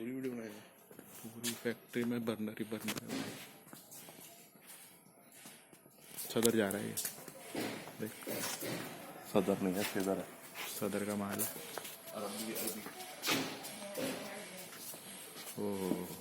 पूरी वीडियो बनाएगा। पूरी फैक्ट्री में बर्नर ही बर्नर है। सदर जा रहा है ये, देख। सदर नहीं है, सदर है। सदर का माल है। अरबी अरबी। ओह,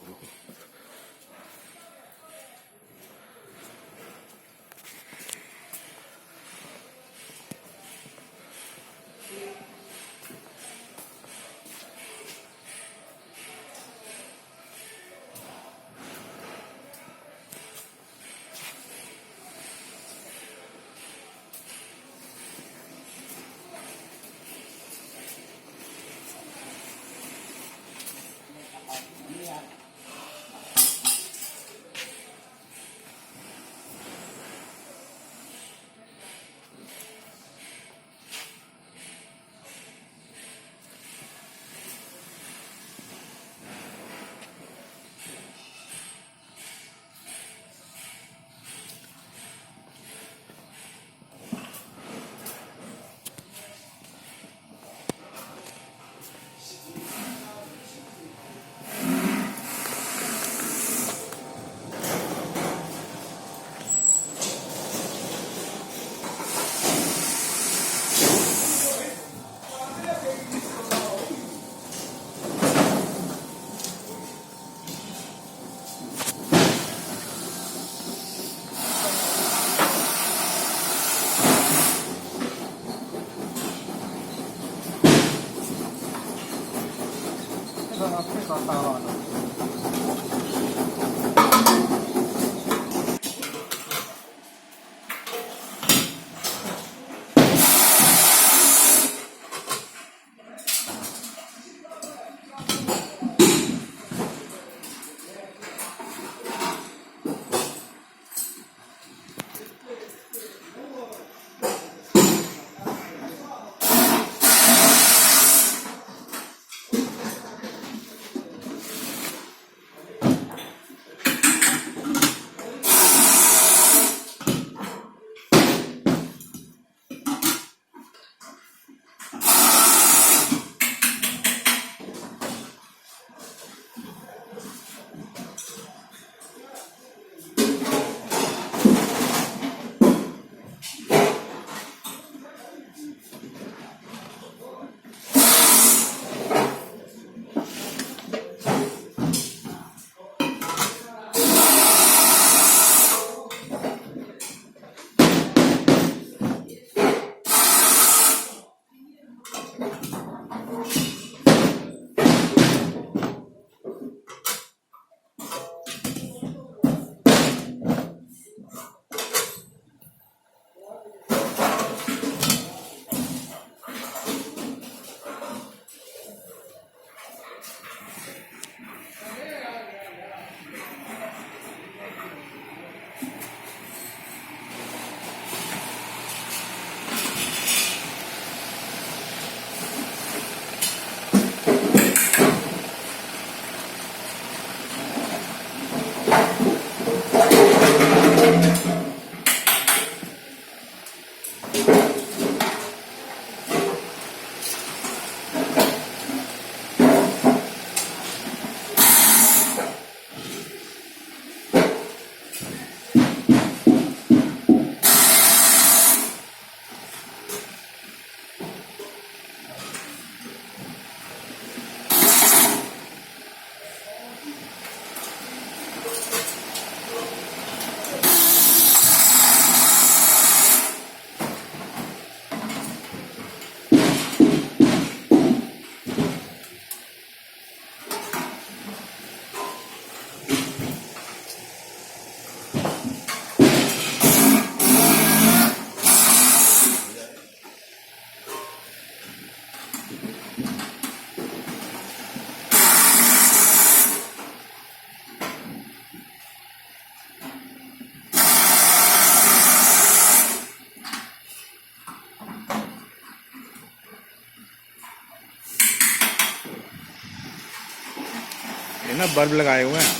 ये ना बल्ब लगाए हुए हैं।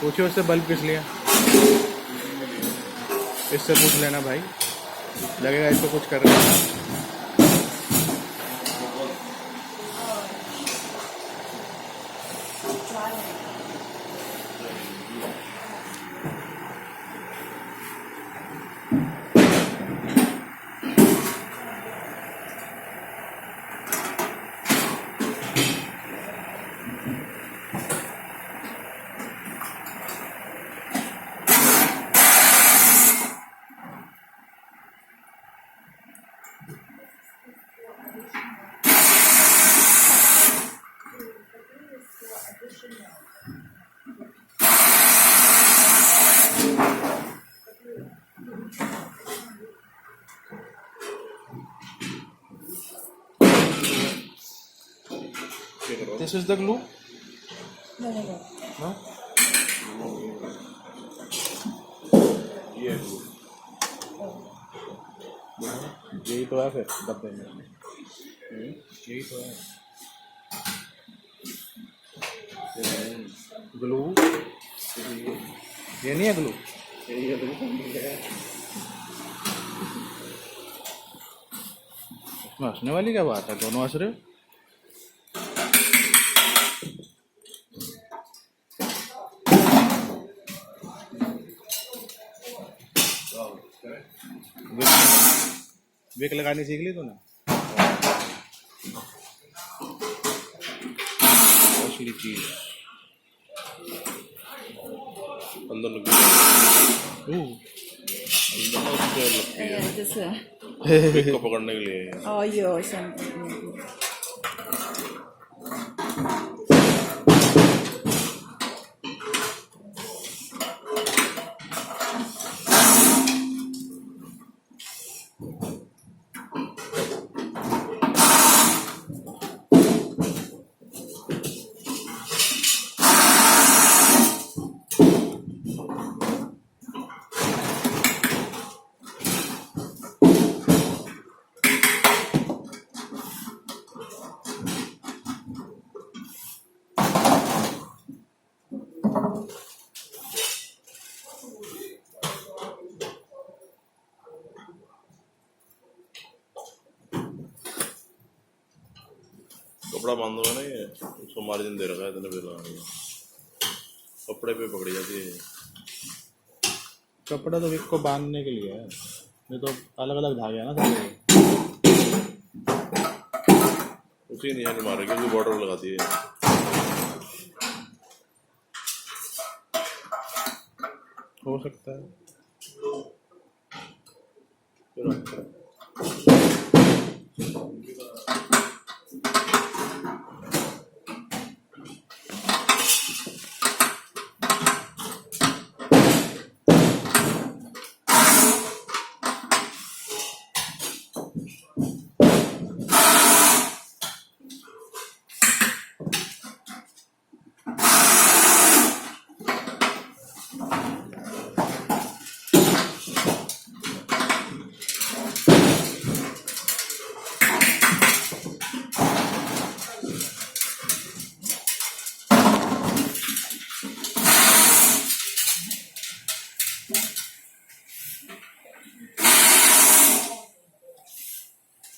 पूछिए उससे बल्ब किस लिए, इससे पूछ लेना भाई, लगेगा इसको कुछ कर रहे हैं। This is the glue? No, no, no. No? ये है glue। यही तो है फिर डब्बे में। यही तो है ग्लू। ये नहीं है ग्लू? यही है glue। इसमें हंसने वाली क्या बात है? दोनों हंस रहे हो। विक लगानी सीख ली तूने? असली चीज। अंदर लगी है। ओह, अंदर ना उसके लगती है 就是 पिक को पकड़ने के लिए। 哦，有像कपड़ा बांधो है ना ये, उसको मार्जिन दे रखा है इतने पे लगाएंगे। कपड़े पे पकड़ी जाती है। कपड़ा तो विक को बांधने के लिए है, ये तो अलग अलग धागे हैं ना सारे। उसी निशानी मार रही है क्योंकि बॉर्डर लगाती है। हो सकता है।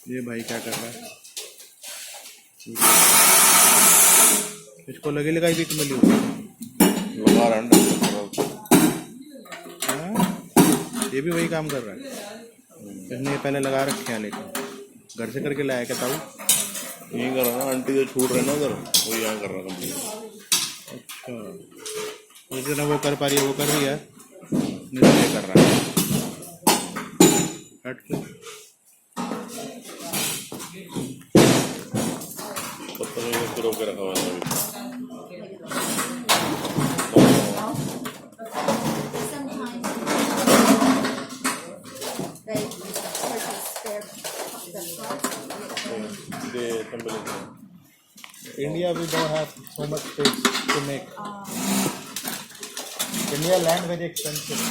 ये भाई क्या कर रहा है? इसको लगे लगाई विक मिली हुई। लगा रहा है। हाँ? ये भी वही काम कर रहा है। इसने ये पहले लगा रखे हैं, लेकिन घर से करके लाया क्या ताऊ? यही कर रहा ना, आंटी जो छूट रहे ना उधर, वो यहाँ कर रहा कंप्लीट। अच्छा, जैसे ना वो कर पा रही है वो कर रही है, नहीं तो ये कर रहा है। हट के तब तक ये उसको रोक के रखा हुआ है अभी। sometimes they purchase their the parts. ये temple India we don't have so much space to make. India land very expensive.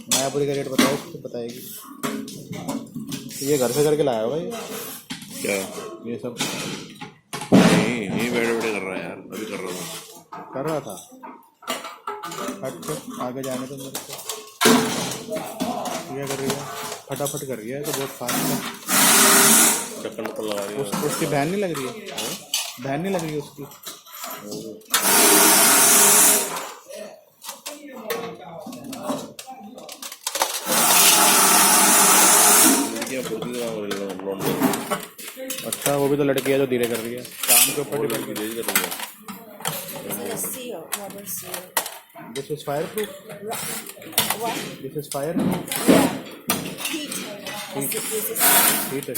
Mayapuri का रेट बताओ, उसको बताएगी। ये घर से करके लाया होगा ये क्या ये सब नहीं, यही बैठे बैठे कर रहा है यार, अभी कर रहा था। कर रहा था। हट के आगे जाने तो मेरे को। क्या कर रही है? फटाफट कर रही है तो बहुत फास्ट है। ढक्कन पर लगा रही है। उसकी बहन नहीं लग रही है? बहन नहीं लग रही है उसकी? अच्छा, वो भी तो लड़की है जो धीरे कर रही है, काम के ऊपर डिपेंड कर रही तेज कर रही है। Is it a seal, rubber seal? है। This is fire proof. What? This is fire proof. Yeah. Heat. This is ठीक है।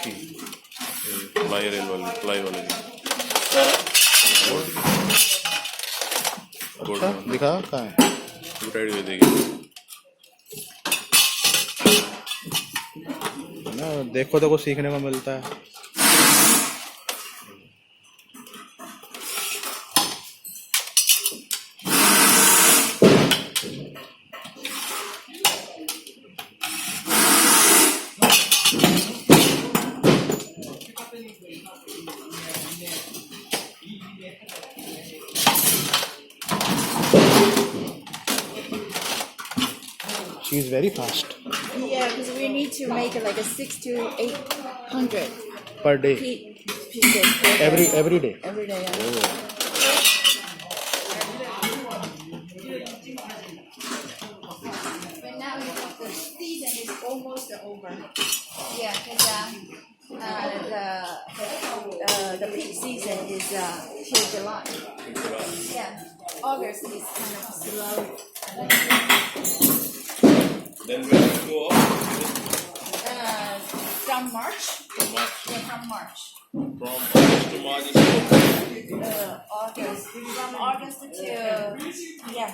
किसकी? प्लाई रेल वाली, प्लाई वाली अच्छा दिखा कहाँ है? टाइट हुई देगी ना, देखो तो कुछ सीखने को मिलता है। She is very fast Yeah, because we need to make like a 600 to 800 per day, pieces per day. every day. Every day. Yeah. But now the season is almost over. Yeah, because the peak season is till July. Yeah, August is kind of slow. then when you go up From March. March Yeah, from March. from August to March is August. From August to yeah.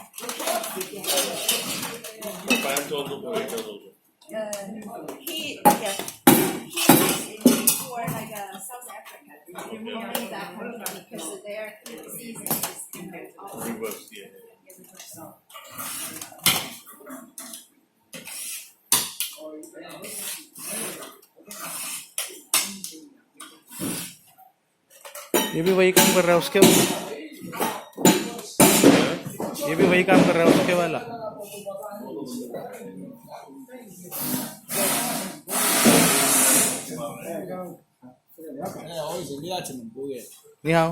pants also pants also He is for like South Africa. Only that country because their season is reverse yeah ये भी वही काम कर रहा है उसके वाला, ये भी वही काम कर रहा है उसके वाला। नहीं आओ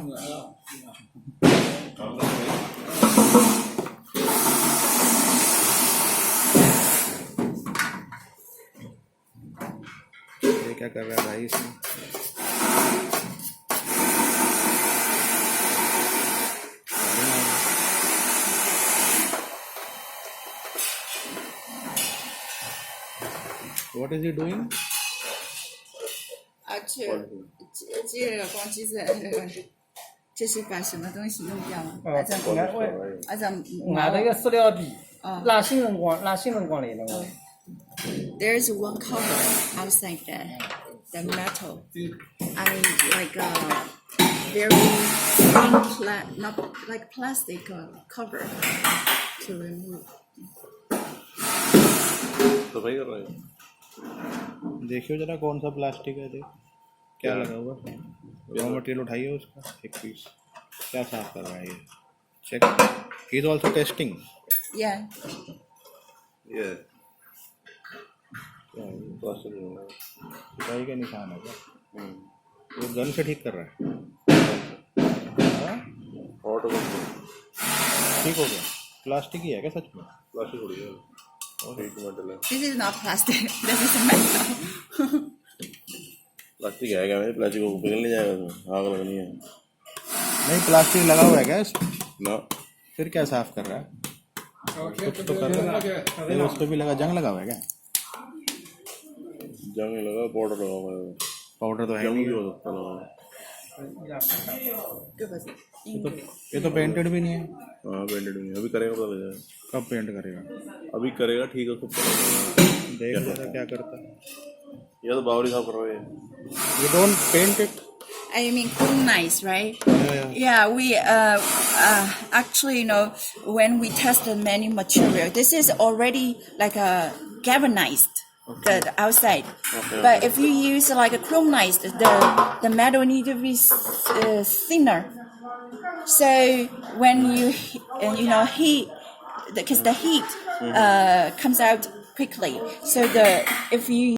ये क्या कर रहा है भाई इसमें? What is he doing? 这个光机子，这是把什么东西用掉了？俺这个塑料笔，拿新辰光来了。There's one cover outside the metal. I mean, like very thin not like plastic cover to remove. सफाई कर रहा है देखियो जरा कौन सा प्लास्टिक है, देख क्या लगा हुआ। रॉ मटेरियल उठाइए उसका एक पीस, क्या साफ कर रहा है ये, check. He is also testing. Yeah. ये प्लास्टिक सफाई का निशान है क्या? वो गन से ठीक कर रहा है। हॉट हो गया ठीक हो गया। प्लास्टिक ही है क्या सच में? प्लास्टिक थोड़ी है ठीक मेटल है This is not plastic. This is metal. Plastic है क्या? मेरे प्लास्टिक को पिघल नहीं जाएगा उसमें, आग लगनी है। नहीं प्लास्टिक लगा हुआ है क्या इसमें? ना फिर क्या साफ कर रहा है? कुछ तो कर रहा है। ये उस पे भी लगा, जंग लगा हुआ है क्या? जंग नहीं लगा, पाउडर लगा हुआ है। पाउडर तो है जंग नहीं। भी हो सकता लगा ये तो पेंटेड भी नहीं है। हाँ पेंटेड नहीं अभी करेगा पता लग जाएगा कब पेंट करेगा? अभी करेगा ठीक है उसको पता लगेगा देख जरा क्या करता है। ये तो बावरी साफ कर रहा है You don't paint it? I mean, nice, right? Yeah, we actually, when we tested many material, this is already like a galvanized. The outside, but if you use like a chromized, the metal need to be thinner. So when you heat, because the heat comes out quickly. So if you